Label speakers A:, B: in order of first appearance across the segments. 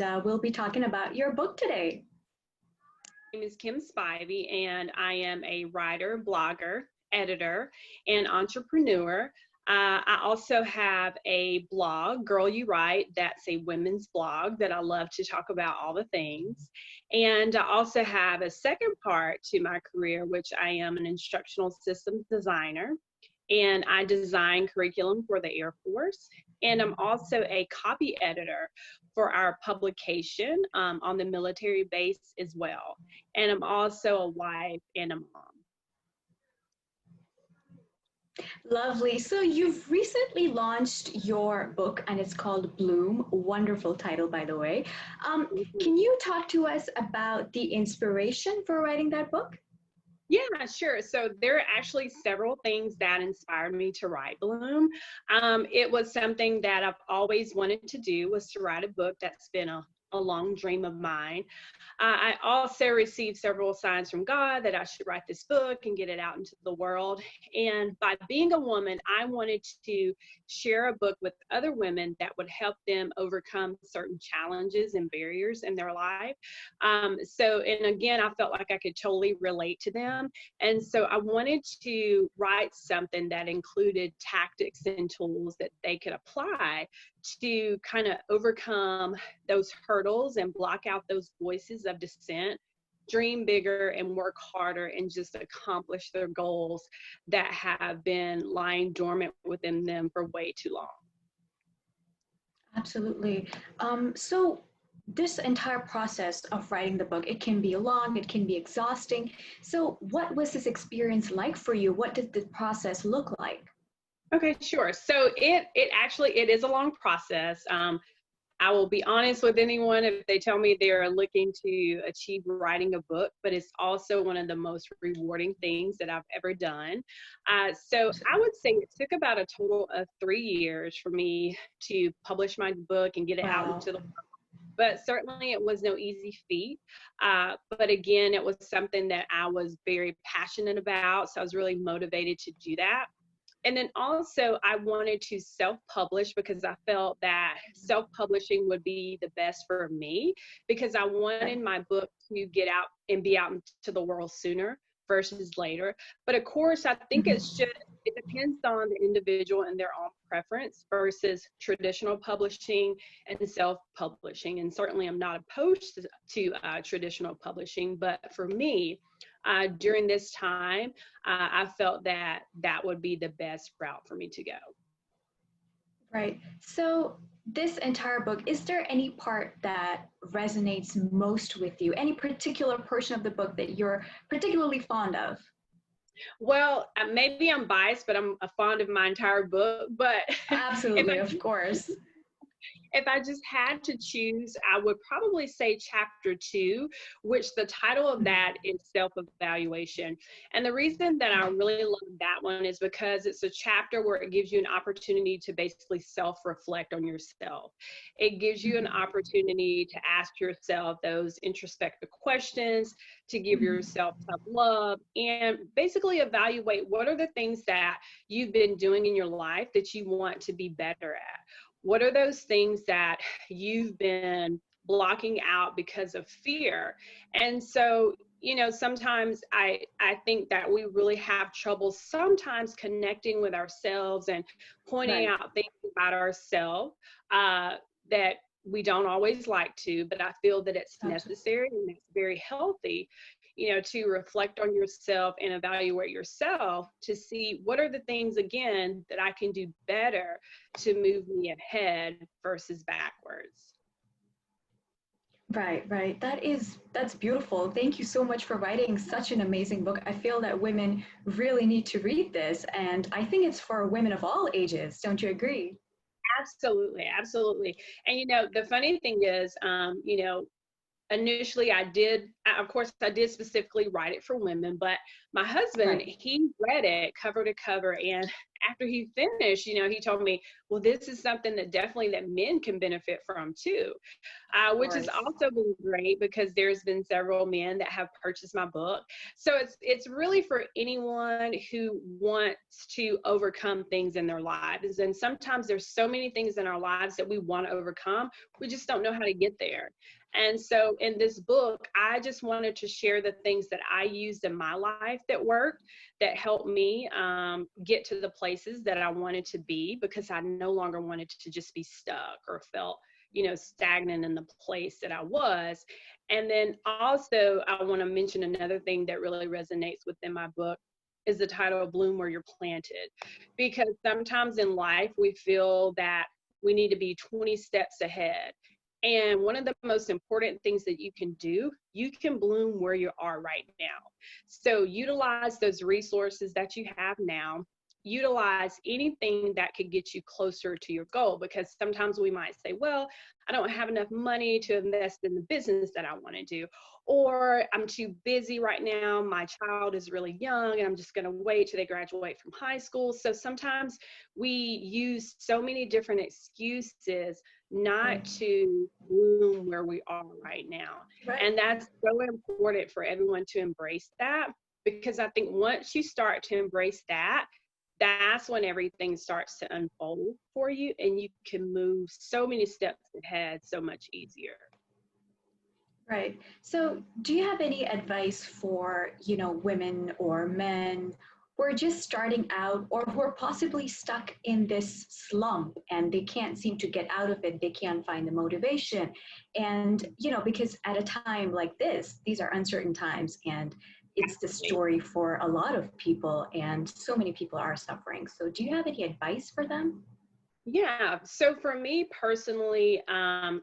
A: and we'll be talking about your book today.
B: My name is Kim Spivey, and I am a writer, blogger, editor, and entrepreneur. I also have a blog, Girl You Write, that's a women's blog that I love to talk about all the things. And I also have a second part to my career, which I am an instructional systems designer, and I design curriculum for the Air Force. And I'm also a copy editor for our publication on the military base as well. And I'm also a wife and a mom.
A: Lovely. So you've recently launched your book and it's called Bloom. Wonderful title, by the way. Can you talk to us about the inspiration for writing that book?
B: Yeah, sure. So there are actually several things that inspired me to write Bloom. It was something that I've always wanted to do, was to write a book. That's been a long dream of mine. I also received several signs from God that I should write this book and get it out into the world. And by being a woman, I wanted to share a book with other women that would help them overcome certain challenges and barriers in their life. And again, I felt like I could totally relate to them. And so I wanted to write something that included tactics and tools that they could apply to kind of overcome those hurdles and block out those voices of dissent, dream bigger and work harder and just accomplish their goals that have been lying dormant within them for way too long.
A: Absolutely. So this entire process of writing the book, it can be long, it can be exhausting. So what was this experience like for you? What did the process look like?
B: Okay, sure. So it is a long process. I will be honest with anyone if they tell me they're looking to achieve writing a book, but it's also one of the most rewarding things that I've ever done. So I would say it took about a total of 3 years for me to publish my book and get it out into the world. But certainly it was no easy feat. But again, it was something that I was very passionate about. So I was really motivated to do that. And then also I wanted to self-publish because I felt that self-publishing would be the best for me, because I wanted my book to get out and be out into the world sooner versus later. But of course, I think it depends on the individual and their own preference versus traditional publishing and self-publishing. And certainly I'm not opposed to traditional publishing, but for me, during this time, I felt that that would be the best route for me to go.
A: Right. So this entire book, is there any part that resonates most with you? Any particular portion of the book that you're particularly fond of?
B: Well, maybe I'm biased, but I'm fond of my entire book. But
A: Absolutely, of course.
B: If I just had to choose, I would probably say chapter 2, which the title of that is self-evaluation. And the reason that I really love that one is because it's a chapter where it gives you an opportunity to basically self-reflect on yourself. It gives you an opportunity to ask yourself those introspective questions, to give yourself self-love, and basically evaluate what are the things that you've been doing in your life that you want to be better at. What are those things that you've been blocking out because of fear? And so, sometimes I think that we really have trouble sometimes connecting with ourselves and pointing out things about ourselves that we don't always like to, but I feel that it's necessary and it's very healthy, to reflect on yourself and evaluate yourself to see what are the things, again, that I can do better to move me ahead versus backwards.
A: Right. That's beautiful. Thank you so much for writing such an amazing book. I feel that women really need to read this, and I think it's for women of all ages. Don't you agree?
B: Absolutely. And the funny thing is, initially of course I did specifically write it for women, but my husband,
A: Right.
B: he read it cover to cover. And after he finished, he told me, well, this is something that definitely that men can benefit from too,
A: Of
B: which has
A: course.
B: also been great because there's been several men that have purchased my book. So it's really for anyone who wants to overcome things in their lives. And sometimes there's so many things in our lives that we want to overcome. We just don't know how to get there. And so in this book, I just wanted to share the things that I used in my life that worked, that helped me get to the places that I wanted to be, because I no longer wanted to just be stuck or felt stagnant in the place that I was. And then also, I want to mention another thing that really resonates within my book is the title, Bloom Where You're Planted. Because sometimes in life, we feel that we need to be 20 steps ahead. And one of the most important things that you can do, you can bloom where you are right now. So utilize those resources that you have now. Utilize anything that could get you closer to your goal, because sometimes we might say, well, I don't have enough money to invest in the business that I want to do, or I'm too busy right now. My child is really young and I'm just going to wait till they graduate from high school. So sometimes we use so many different excuses not
A: Right.
B: to bloom where we are right now.
A: Right.
B: And that's so important for everyone to embrace that, because I think once you start to embrace that, that's when everything starts to unfold for you and you can move so many steps ahead so much easier.
A: Right. So, do you have any advice for, women or men who are just starting out or who are possibly stuck in this slump and they can't seem to get out of it? They can't find the motivation. And, because at a time like this, these are uncertain times and it's the story for a lot of people and so many people are suffering. So, do you have any advice for them?
B: Yeah. So for me personally,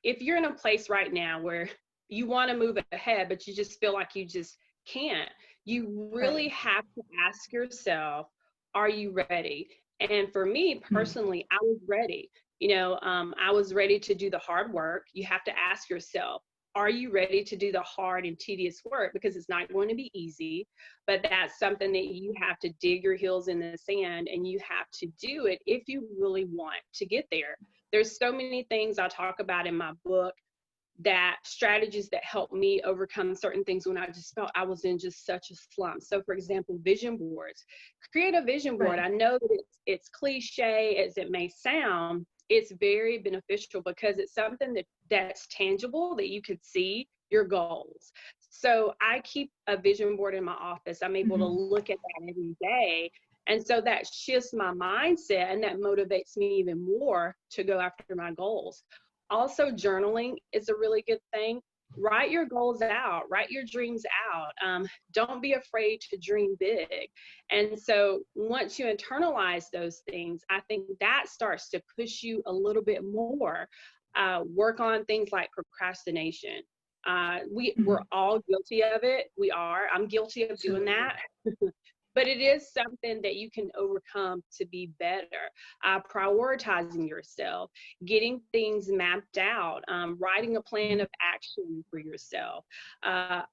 B: if you're in a place right now where you want to move ahead, but you just feel like you just can't, you really
A: Right.
B: have to ask yourself, are you ready? And for me
A: Hmm.
B: personally, I was ready. I was ready to do the hard work. You have to ask yourself, are you ready to do the hard and tedious work? Because it's not going to be easy, but that's something that you have to dig your heels in the sand and you have to do it if you really want to get there. There's so many things I talk about in my book, that strategies that help me overcome certain things when I just felt I was in just such a slump. So for example, vision boards. Create a vision board.
A: Right.
B: I know that it's cliche as it may sound, it's very beneficial because it's something that's tangible, that you could see your goals. So I keep a vision board in my office. I'm able to
A: Hmm.
B: look at that every day. And so that shifts my mindset and that motivates me even more to go after my goals. Also, journaling is a really good thing. Write your goals out, write your dreams out. Don't be afraid to dream big. And so once you internalize those things, I think that starts to push you a little bit more. Work on things like procrastination. We're
A: Hmm.
B: all guilty of it. We are. I'm guilty of doing
A: Absolutely.
B: that. But it is something that you can overcome to be better. Prioritizing yourself, getting things mapped out, writing a plan of action for yourself.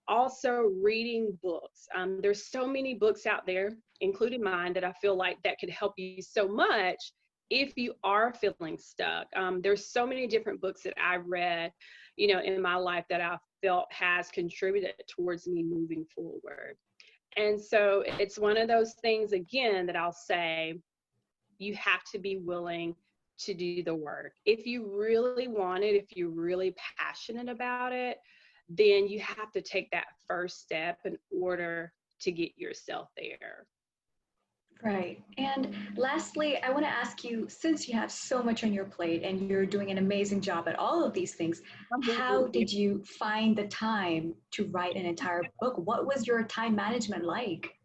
B: Also, reading books. There's so many books out there, including mine, that I feel like that could help you so much if you are feeling stuck. There's so many different books that I've read, in my life that I felt has contributed towards me moving forward. And so it's one of those things, again, that I'll say you have to be willing to do the work. If you really want it, if you're really passionate about it, then you have to take that first step in order to get yourself there.
A: Right. And lastly, I want to ask you, since you have so much on your plate and you're doing an amazing job at all of these things, how did you find the time to write an entire book? What was your time management like?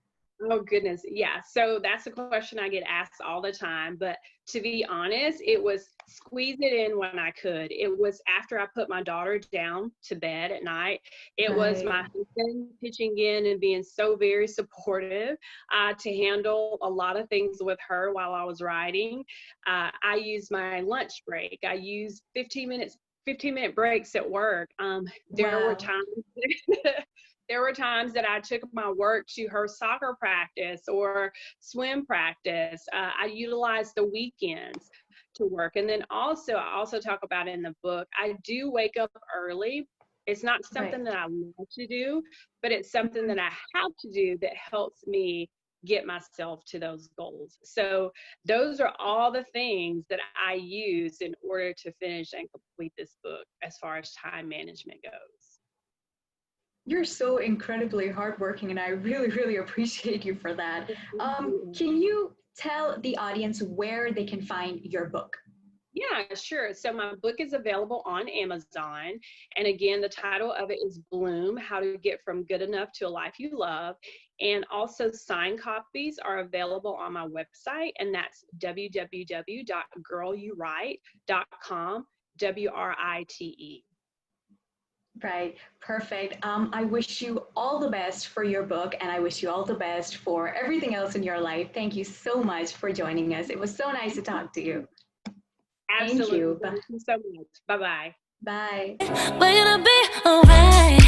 B: Oh goodness. Yeah. So that's a question I get asked all the time. But to be honest, it was squeeze it in when I could. It was after I put my daughter down to bed at night. It was my
A: Right.
B: husband pitching in and being so very supportive to handle a lot of things with her while I was writing. I used my lunch break. I used 15 minutes 15-minute breaks at work. There were
A: Wow.
B: times there were times that I took my work to her soccer practice or swim practice. I utilized the weekends to work. And then I also talk about in the book, I do wake up early. It's not
A: Right.
B: something that I love to do, but it's something that I have to do that helps me get myself to those goals. So those are all the things that I use in order to finish and complete this book as far as time management goes.
A: You're so incredibly hardworking, and I really, really appreciate you for that. Can you tell the audience where they can find your book?
B: Yeah, sure. So my book is available on Amazon. And again, the title of it is Bloom, How to Get from Good Enough to a Life You Love. And also signed copies are available on my website, and that's www.girlyourite.com, WRITE.
A: Right, perfect. I wish you all the best for your book, and I wish you all the best for everything else in your life. Thank you so much for joining us. It was so nice to talk to you. Thank
B: Absolutely.
A: you.
B: Thank you so much. Bye-bye.
A: Bye.
C: We're gonna be alright.